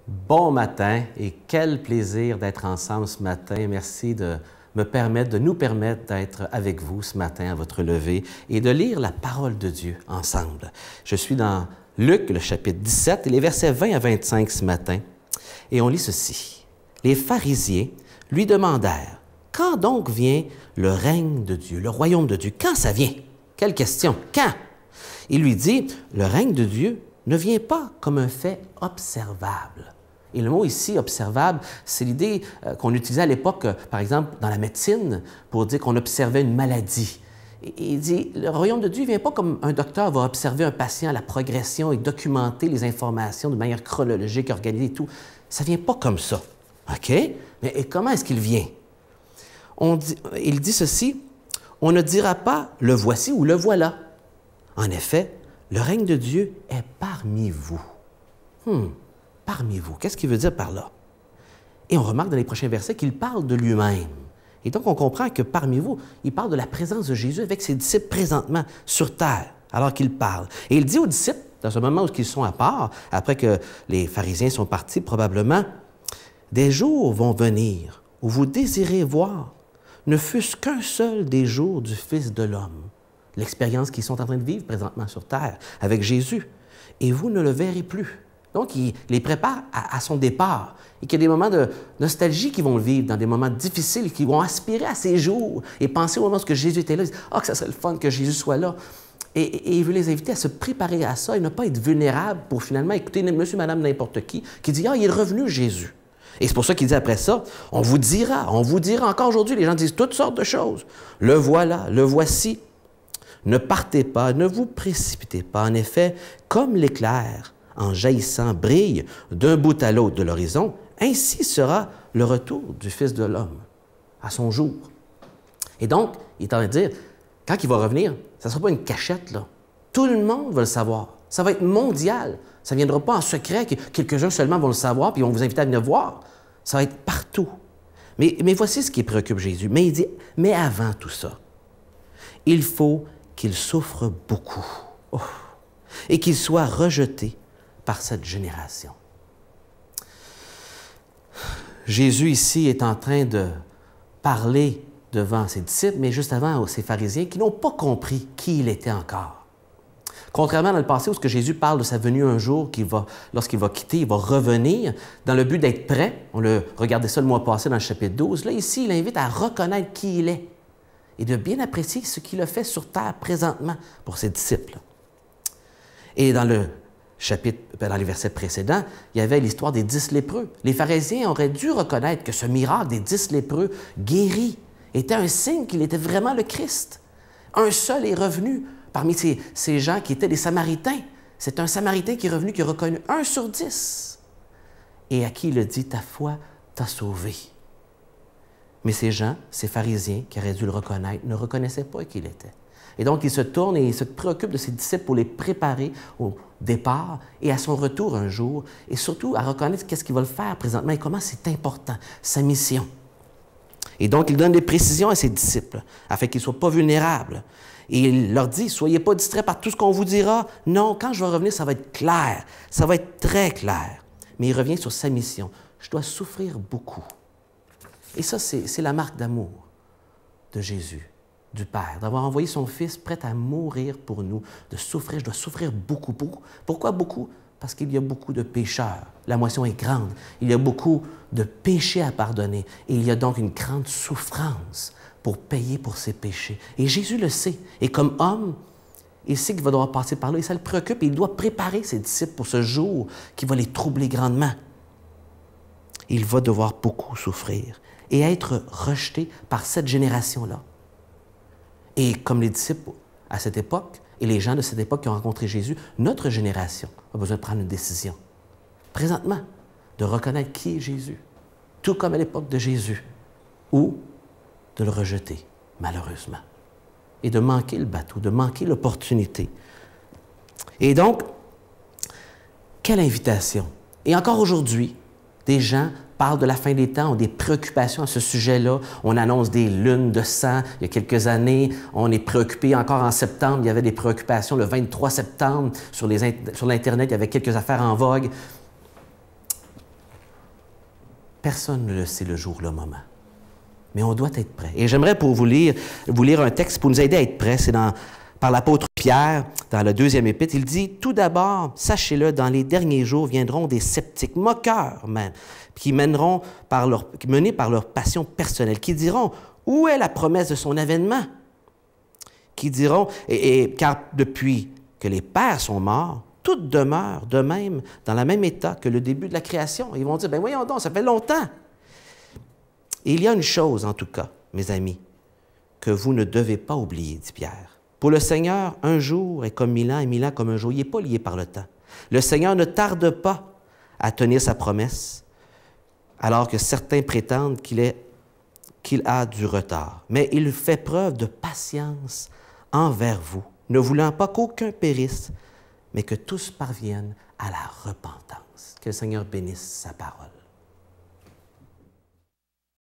Bon matin et quel plaisir d'être ensemble ce matin. Merci de nous permettre d'être avec vous ce matin à votre lever et de lire la parole de Dieu ensemble. Je suis dans Luc, le chapitre 17 et les versets 20 à 25 ce matin. Et on lit ceci. Les pharisiens lui demandèrent, « Quand donc vient le règne de Dieu, le royaume de Dieu? Quand ça vient? » Quelle question? Quand? Il lui dit, « Le règne de Dieu ne vient pas comme un fait observable. » Et le mot ici, observable, c'est l'idée qu'on utilisait à l'époque, par exemple, dans la médecine, pour dire qu'on observait une maladie. Et il dit, le royaume de Dieu ne vient pas comme un docteur va observer un patient à la progression et documenter les informations de manière chronologique, organisée et tout. Ça ne vient pas comme ça. OK? Mais comment est-ce qu'il vient? Il dit ceci, on ne dira pas « le voici » ou « le voilà ». En effet, le règne de Dieu est parmi vous. Parmi vous. Qu'est-ce qu'il veut dire par là? Et on remarque dans les prochains versets qu'il parle de lui-même. Et donc, on comprend que parmi vous, il parle de la présence de Jésus avec ses disciples présentement sur terre, alors qu'il parle. Et il dit aux disciples, dans ce moment où ils sont à part, après que les pharisiens sont partis probablement, « Des jours vont venir où vous désirez voir, ne fût-ce qu'un seul des jours du Fils de l'homme. » L'expérience qu'ils sont en train de vivre présentement sur terre avec Jésus. « Et vous ne le verrez plus. » Donc, il les prépare à son départ et qu'il y a des moments de nostalgie qu'ils vont vivre, dans des moments difficiles, qu'ils vont aspirer à ces jours et penser au moment où Jésus était là. Ils disent « Ah, que ça serait le fun que Jésus soit là. » Et il veut les inviter à se préparer à ça et ne pas être vulnérables pour finalement écouter monsieur, madame, n'importe qui dit « Ah, il est revenu Jésus. » Et c'est pour ça qu'il dit après ça « On vous dira encore aujourd'hui. » Les gens disent toutes sortes de choses. « Le voilà, le voici. Ne partez pas, ne vous précipitez pas. En effet, comme l'éclair, en jaillissant, brille d'un bout à l'autre de l'horizon, ainsi sera le retour du Fils de l'homme à son jour. » Et donc, il est en train de dire, quand il va revenir, ça ne sera pas une cachette, là. Tout le monde va le savoir. Ça va être mondial. Ça ne viendra pas en secret, que quelques-uns seulement vont le savoir, puis ils vont vous inviter à venir voir. Ça va être partout. Mais voici ce qui préoccupe Jésus. Mais il dit, mais avant tout ça, il faut qu'il souffre beaucoup et qu'il soit rejeté par cette génération. Jésus ici est en train de parler devant ses disciples, mais juste avant ces pharisiens qui n'ont pas compris qui il était encore. Contrairement dans le passé où Jésus parle de sa venue un jour, lorsqu'il va quitter, il va revenir dans le but d'être prêt. On le regardait ça le mois passé dans le chapitre 12. Là, ici, il invite à reconnaître qui il est et de bien apprécier ce qu'il a fait sur terre présentement pour ses disciples. Et dans les versets précédents, il y avait l'histoire des 10 lépreux. Les pharisiens auraient dû reconnaître que ce miracle des 10 lépreux guéris était un signe qu'il était vraiment le Christ. Un seul est revenu parmi ces gens qui étaient des Samaritains. C'est un Samaritain qui est revenu, qui a reconnu 1 sur 10. Et à qui il a dit, ta foi t'a sauvé. Mais ces gens, ces pharisiens qui auraient dû le reconnaître, ne reconnaissaient pas qui il était. Et donc, il se tourne et il se préoccupe de ses disciples pour les préparer au départ et à son retour un jour, et surtout à reconnaître qu'est-ce qu'il va le faire présentement et comment c'est important, sa mission. Et donc, il donne des précisions à ses disciples afin qu'ils ne soient pas vulnérables. Et il leur dit, soyez pas distraits par tout ce qu'on vous dira. Non, quand je vais revenir, ça va être clair, ça va être très clair. Mais il revient sur sa mission. Je dois souffrir beaucoup. Et ça, c'est la marque d'amour de Jésus, du Père, d'avoir envoyé son Fils prêt à mourir pour nous, de souffrir. Je dois souffrir beaucoup. Pourquoi beaucoup? Parce qu'il y a beaucoup de pécheurs. La moisson est grande. Il y a beaucoup de péchés à pardonner. Et il y a donc une grande souffrance pour payer pour ses péchés. Et Jésus le sait. Et comme homme, il sait qu'il va devoir passer par là et ça le préoccupe. Et il doit préparer ses disciples pour ce jour qui va les troubler grandement. Il va devoir beaucoup souffrir et être rejeté par cette génération-là. Et comme les disciples à cette époque et les gens de cette époque qui ont rencontré Jésus, notre génération a besoin de prendre une décision, présentement, de reconnaître qui est Jésus, tout comme à l'époque de Jésus, ou de le rejeter, malheureusement, et de manquer le bateau, de manquer l'opportunité. Et donc, quelle invitation! Et encore aujourd'hui, des gens parlent de la fin des temps, ont des préoccupations à ce sujet-là. On annonce des lunes de sang il y a quelques années. On est préoccupé encore en septembre. Il y avait des préoccupations le 23 septembre sur l'Internet. Il y avait quelques affaires en vogue. Personne ne le sait le jour, le moment. Mais on doit être prêt. Et j'aimerais pour vous lire un texte pour nous aider à être prêts. C'est par l'apôtre Pierre, dans le 2e épître. Il dit, « Tout d'abord, sachez-le, dans les derniers jours viendront des sceptiques, moqueurs même, qui menés par leur passion personnelle, qui diront, où est la promesse de son avènement? Qui diront, car depuis que les pères sont morts, tout demeure de même, dans le même état que le début de la création. » Ils vont dire, « Ben voyons donc, ça fait longtemps. » Et il y a une chose, en tout cas, mes amis, que vous ne devez pas oublier, dit Pierre. Pour le Seigneur, un jour est comme 1000 ans et 1000 ans comme un jour. Il n'est pas lié par le temps. Le Seigneur ne tarde pas à tenir sa promesse, alors que certains prétendent qu'il a du retard. Mais il fait preuve de patience envers vous, ne voulant pas qu'aucun périsse, mais que tous parviennent à la repentance. Que le Seigneur bénisse sa parole.